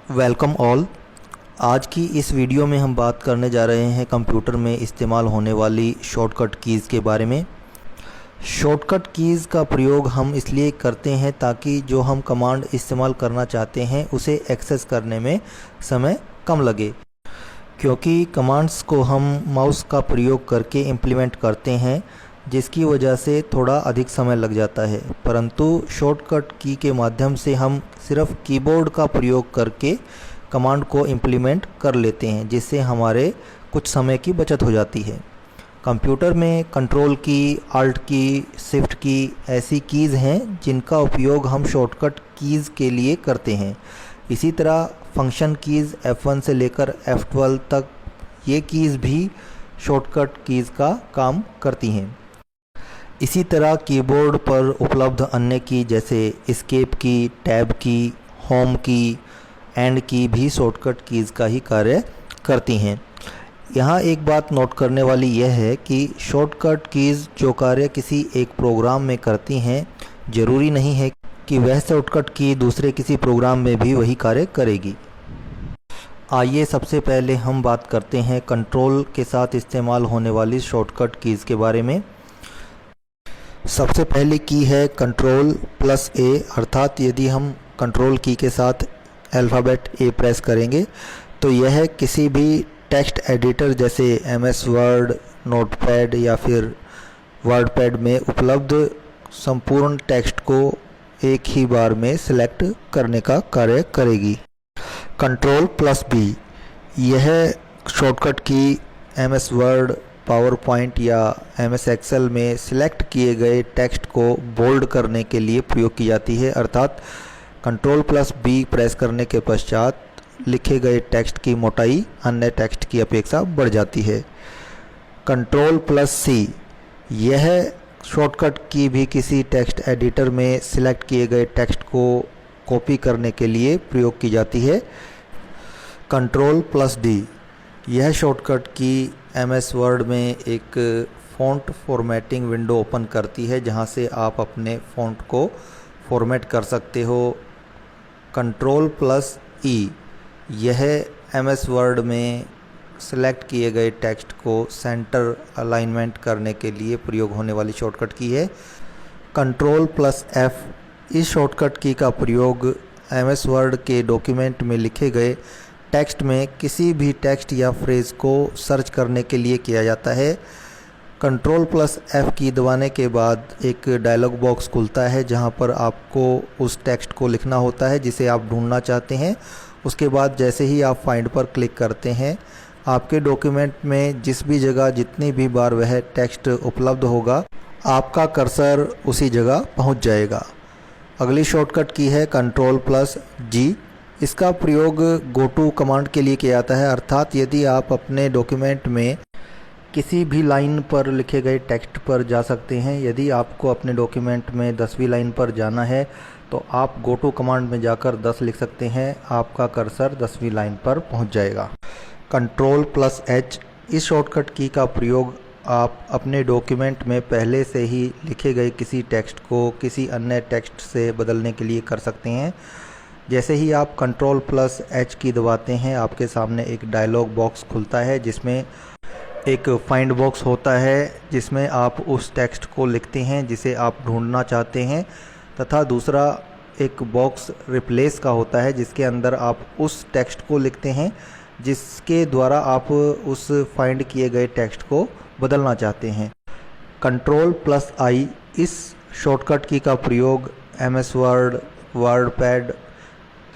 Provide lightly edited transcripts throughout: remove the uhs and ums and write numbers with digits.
Welcome all. आज की इस वीडियो में हम बात करने जा रहे हैं कंप्यूटर में इस्तेमाल होने वाली शॉर्टकट कीज़ के बारे में। शॉर्टकट कीज़ का प्रयोग हम इसलिए करते हैं ताकि जो हम कमांड इस्तेमाल करना चाहते हैं उसे एक्सेस करने में समय कम लगे, क्योंकि कमांड्स को हम माउस का प्रयोग करके इम्प्लीमेंट करते हैं, जिसकी वजह से थोड़ा अधिक समय लग जाता है। परंतु शॉर्टकट की के माध्यम से हम सिर्फ कीबोर्ड का प्रयोग करके कमांड को इम्प्लीमेंट कर लेते हैं, जिससे हमारे कुछ समय की बचत हो जाती है। कंप्यूटर में कंट्रोल की, आल्ट की, शिफ्ट की ऐसी कीज़ हैं जिनका उपयोग हम शॉर्टकट कीज़ के लिए करते हैं। इसी तरह फंक्शन कीज़ F1 से लेकर F12 तक ये कीज़ भी शॉर्टकट कीज़ का काम करती हैं। इसी तरह कीबोर्ड पर उपलब्ध अन्य की जैसे एस्केप की, टैब की, होम की, एंड की भी शॉर्टकट कीज़ का ही कार्य करती हैं। यहाँ एक बात नोट करने वाली यह है कि शॉर्टकट कीज़ जो कार्य किसी एक प्रोग्राम में करती हैं, ज़रूरी नहीं है कि वह शॉर्टकट की दूसरे किसी प्रोग्राम में भी वही कार्य करेगी। आइए सबसे पहले हम बात करते हैं कंट्रोल के साथ इस्तेमाल होने वाली शॉर्टकट कीज़ के बारे में। सबसे पहली की है Ctrl+A, अर्थात यदि हम कंट्रोल की के साथ अल्फ़ाबेट A प्रेस करेंगे तो यह किसी भी टेक्स्ट एडिटर जैसे MS वर्ड, नोटपैड या फिर वर्डपैड में उपलब्ध संपूर्ण टेक्स्ट को एक ही बार में सिलेक्ट करने का कार्य करेगी। Ctrl+B, यह शॉर्टकट की MS वर्ड, पावर पॉइंट या MS एक्सेल में सिलेक्ट किए गए टेक्स्ट को बोल्ड करने के लिए प्रयोग की जाती है, अर्थात Ctrl+B प्रेस करने के पश्चात लिखे गए टेक्स्ट की मोटाई अन्य टेक्स्ट की अपेक्षा बढ़ जाती है। Ctrl+C, यह शॉर्टकट की भी किसी टेक्स्ट एडिटर में सिलेक्ट किए गए टेक्स्ट को कॉपी करने के लिए प्रयोग की जाती है। Ctrl+D, यह शॉर्टकट की MS वर्ड में एक फ़ॉन्ट फॉर्मेटिंग विंडो ओपन करती है, जहां से आप अपने फ़ॉन्ट को फॉर्मेट कर सकते हो। Ctrl+E, यह MS वर्ड में सेलेक्ट किए गए टेक्स्ट को सेंटर अलाइनमेंट करने के लिए प्रयोग होने वाली शॉर्टकट की है। Ctrl+F, इस शॉर्टकट की का प्रयोग MS वर्ड के डॉक्यूमेंट में लिखे गए टेक्स्ट में किसी भी टेक्स्ट या फ्रेज़ को सर्च करने के लिए किया जाता है। Ctrl+F की दबाने के बाद एक डायलॉग बॉक्स खुलता है, जहां पर आपको उस टेक्स्ट को लिखना होता है जिसे आप ढूंढना चाहते हैं। उसके बाद जैसे ही आप फाइंड पर क्लिक करते हैं, आपके डॉक्यूमेंट में जिस भी जगह जितनी भी बार वह टेक्स्ट उपलब्ध होगा, आपका कर्सर उसी जगह पहुंच जाएगा। अगली शॉर्टकट की है Ctrl+G। इसका प्रयोग गोटू कमांड के लिए किया जाता है, अर्थात यदि आप अपने डॉक्यूमेंट में किसी भी लाइन पर लिखे गए टेक्स्ट पर जा सकते हैं। यदि आपको अपने डॉक्यूमेंट में 10वीं लाइन पर जाना है तो आप गोटू कमांड में जाकर 10 लिख सकते हैं, आपका कर्सर 10वीं लाइन पर पहुंच जाएगा। Ctrl+H, इस शॉर्टकट की का प्रयोग आप अपने डॉक्यूमेंट में पहले से ही लिखे गए किसी टेक्स्ट को किसी अन्य टेक्स्ट से बदलने के लिए कर सकते हैं। जैसे ही आप Ctrl+H की दबाते हैं, आपके सामने एक डायलॉग बॉक्स खुलता है, जिसमें एक फाइंड बॉक्स होता है जिसमें आप उस टेक्स्ट को लिखते हैं जिसे आप ढूंढना चाहते हैं, तथा दूसरा एक बॉक्स रिप्लेस का होता है जिसके अंदर आप उस टेक्स्ट को लिखते हैं जिसके द्वारा आप उस फाइंड किए गए टेक्स्ट को बदलना चाहते हैं। Ctrl+I, इस शॉर्टकट की का प्रयोग MS वर्ड, वर्डपैड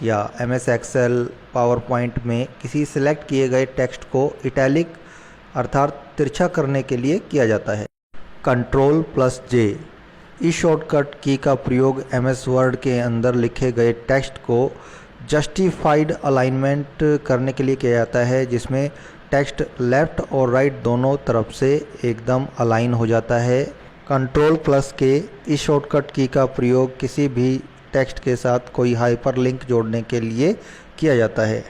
या MS एक्सेल, पावर पॉइंट में किसी सिलेक्ट किए गए टेक्स्ट को इटैलिक अर्थात तिरछा करने के लिए किया जाता है। Ctrl+J, इस शॉर्टकट की का प्रयोग MS वर्ड के अंदर लिखे गए टेक्स्ट को जस्टिफाइड अलाइनमेंट करने के लिए किया जाता है, जिसमें टेक्स्ट लेफ़्ट और राइट दोनों तरफ से एकदम अलाइन हो जाता है। Ctrl+K, इस शॉर्टकट की का प्रयोग किसी भी टेक्स्ट के साथ कोई हाइपरलिंक जोड़ने के लिए किया जाता है।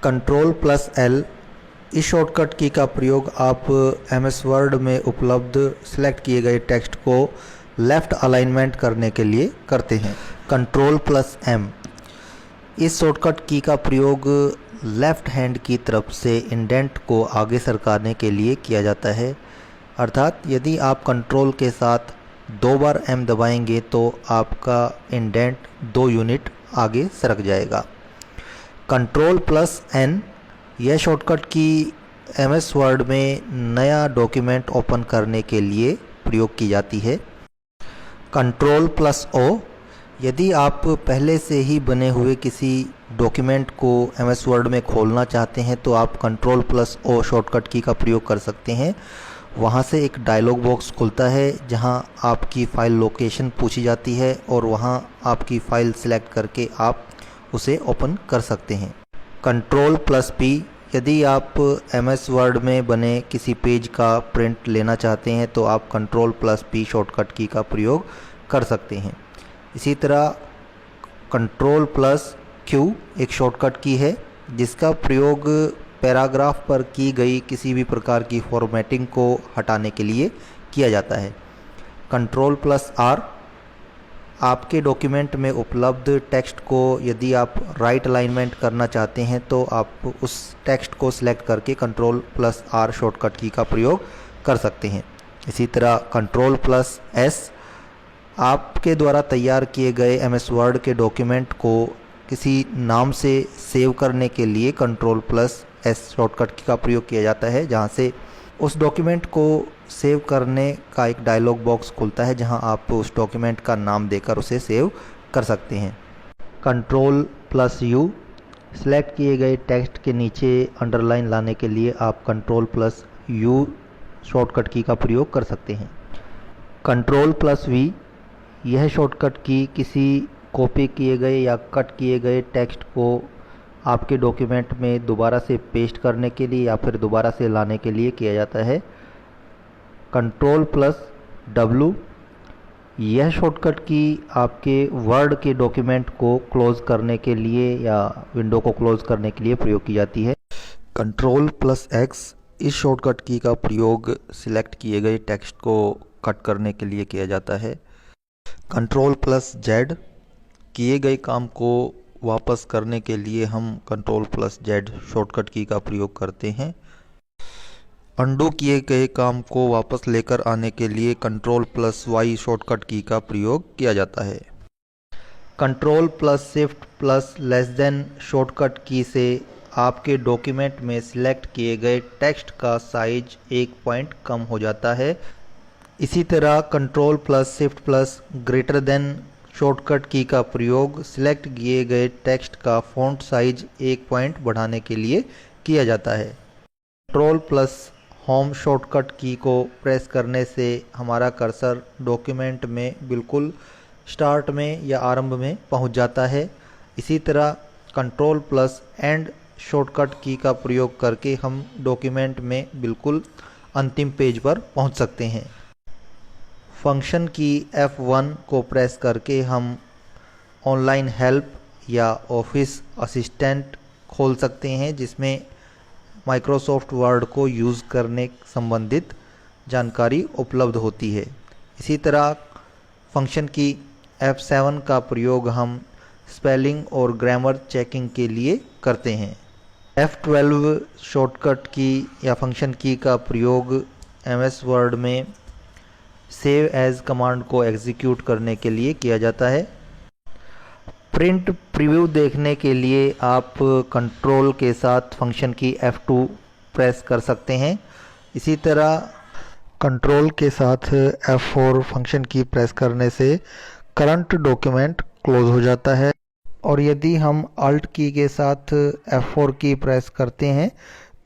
Ctrl+L, इस शॉर्टकट की का प्रयोग आप MS वर्ड में उपलब्ध सेलेक्ट किए गए टेक्स्ट को लेफ़्ट अलाइनमेंट करने के लिए करते हैं। Ctrl+M, इस शॉर्टकट की का प्रयोग लेफ़्ट हैंड की तरफ से इंडेंट को आगे सरकाने के लिए किया जाता है, अर्थात यदि आप कंट्रोल के साथ 2 बार M दबाएंगे तो आपका इंडेंट 2 यूनिट आगे सरक जाएगा। कंट्रोल प्लस N यह शॉर्टकट की MS वर्ड में नया डॉक्यूमेंट ओपन करने के लिए प्रयोग की जाती है। कंट्रोल प्लस O यदि आप पहले से ही बने हुए किसी डॉक्यूमेंट को MS वर्ड में खोलना चाहते हैं तो आप कंट्रोल प्लस O शॉर्टकट की का प्रयोग कर सकते हैं। वहां से एक डायलॉग बॉक्स खुलता है जहां आपकी फ़ाइल लोकेशन पूछी जाती है और वहां आपकी फ़ाइल सिलेक्ट करके आप उसे ओपन कर सकते हैं। कंट्रोल प्लस P यदि आप MS वर्ड में बने किसी पेज का प्रिंट लेना चाहते हैं तो आप कंट्रोल प्लस P शॉर्टकट की का प्रयोग कर सकते हैं। इसी तरह कंट्रोल प्लस Q एक शॉर्टकट की है जिसका प्रयोग पैराग्राफ पर की गई किसी भी प्रकार की फॉर्मेटिंग को हटाने के लिए किया जाता है। कंट्रोल प्लस R आपके डॉक्यूमेंट में उपलब्ध टेक्स्ट को यदि आप राइट अलाइनमेंट करना चाहते हैं तो आप उस टेक्स्ट को सिलेक्ट करके कंट्रोल प्लस R शॉर्टकट की का प्रयोग कर सकते हैं। इसी तरह कंट्रोल प्लस S आपके द्वारा तैयार किए गए MS वर्ड के डॉक्यूमेंट को किसी नाम से सेव करने के लिए कंट्रोल प्लस S शॉर्टकट की का प्रयोग किया जाता है, जहां से उस डॉक्यूमेंट को सेव करने का एक डायलॉग बॉक्स खुलता है जहां आप उस डॉक्यूमेंट का नाम देकर उसे सेव कर सकते हैं। कंट्रोल प्लस U सिलेक्ट किए गए टेक्स्ट के नीचे अंडरलाइन लाने के लिए आप कंट्रोल प्लस U शॉर्टकट की का प्रयोग कर सकते हैं। कंट्रोल प्लस V यह शॉर्टकट की किसी कॉपी किए गए या कट किए गए टेक्स्ट को आपके डॉक्यूमेंट में दोबारा से पेस्ट करने के लिए या फिर दोबारा से लाने के लिए किया जाता है। कंट्रोल प्लस W यह शॉर्टकट की आपके वर्ड के डॉक्यूमेंट को क्लोज करने के लिए या विंडो को क्लोज करने के लिए प्रयोग की जाती है। कंट्रोल प्लस X इस शॉर्टकट की का प्रयोग सिलेक्ट किए गए टेक्स्ट को कट करने के लिए किया जाता है। कंट्रोल प्लस Z किए गए काम को वापस करने के लिए हम कंट्रोल प्लस Z शॉर्टकट की का प्रयोग करते हैं। अंडू किए गए काम को वापस लेकर आने के लिए कंट्रोल प्लस Y शॉर्टकट की का प्रयोग किया जाता है। Control plus shift plus less than shortcut की से आपके डॉक्यूमेंट में सिलेक्ट किए गए टेक्स्ट का साइज 1 पॉइंट कम हो जाता है। इसी तरह control plus shift plus greater than shortcut की का प्रयोग सिलेक्ट किए गए टेक्स्ट का फॉन्ट साइज 1 पॉइंट बढ़ाने के लिए किया जाता है। कंट्रोल प्लस होम शॉर्टकट की को प्रेस करने से हमारा कर्सर डॉक्यूमेंट में बिल्कुल स्टार्ट में या आरंभ में पहुंच जाता है। इसी तरह कंट्रोल प्लस एंड शॉर्टकट की का प्रयोग करके हम डॉक्यूमेंट में बिल्कुल अंतिम पेज पर पहुंच सकते हैं। फंक्शन की F1 को प्रेस करके हम ऑनलाइन हेल्प या ऑफिस असिस्टेंट खोल सकते हैं जिसमें माइक्रोसॉफ्ट वर्ड को यूज़ करने संबंधित जानकारी उपलब्ध होती है। इसी तरह फंक्शन की F7 का प्रयोग हम स्पेलिंग और ग्रामर चेकिंग के लिए करते हैं। F12 शॉर्टकट की या फंक्शन की का प्रयोग MS वर्ड में सेव एज कमांड को एग्जीक्यूट करने के लिए किया जाता है। प्रिंट प्रीव्यू देखने के लिए आप कंट्रोल के साथ फंक्शन की F2 प्रेस कर सकते हैं। इसी तरह कंट्रोल के साथ F4 फंक्शन की प्रेस करने से करंट डॉक्यूमेंट क्लोज हो जाता है और यदि हम अल्ट की के साथ F4 की प्रेस करते हैं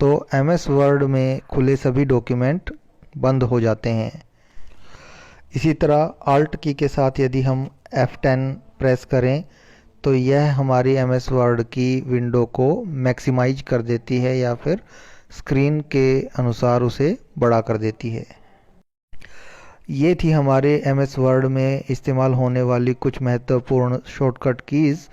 तो MS वर्ड में खुले सभी डॉक्यूमेंट बंद हो जाते हैं। इसी तरह अल्ट की के साथ यदि हम F10 प्रेस करें तो यह हमारी MS वर्ड की विंडो को मैक्सिमाइज कर देती है या फिर स्क्रीन के अनुसार उसे बड़ा कर देती है। ये थी हमारे MS वर्ड में इस्तेमाल होने वाली कुछ महत्वपूर्ण शॉर्टकट कीज़।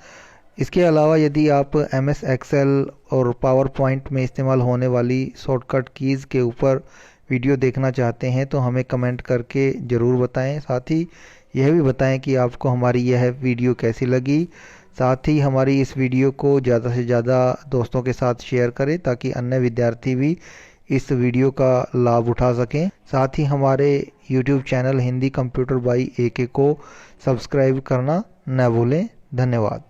इसके अलावा यदि आप MS एक्सेल और पावर पॉइंट में इस्तेमाल होने वाली शॉर्टकट कीज़ के ऊपर वीडियो देखना चाहते हैं तो हमें कमेंट करके ज़रूर बताएं। साथ ही यह भी बताएं कि आपको हमारी यह वीडियो कैसी लगी। साथ ही हमारी इस वीडियो को ज़्यादा से ज़्यादा दोस्तों के साथ शेयर करें ताकि अन्य विद्यार्थी भी इस वीडियो का लाभ उठा सकें। साथ ही हमारे YouTube channel Hindi computer by AK को सब्सक्राइब करना न भूलें। धन्यवाद।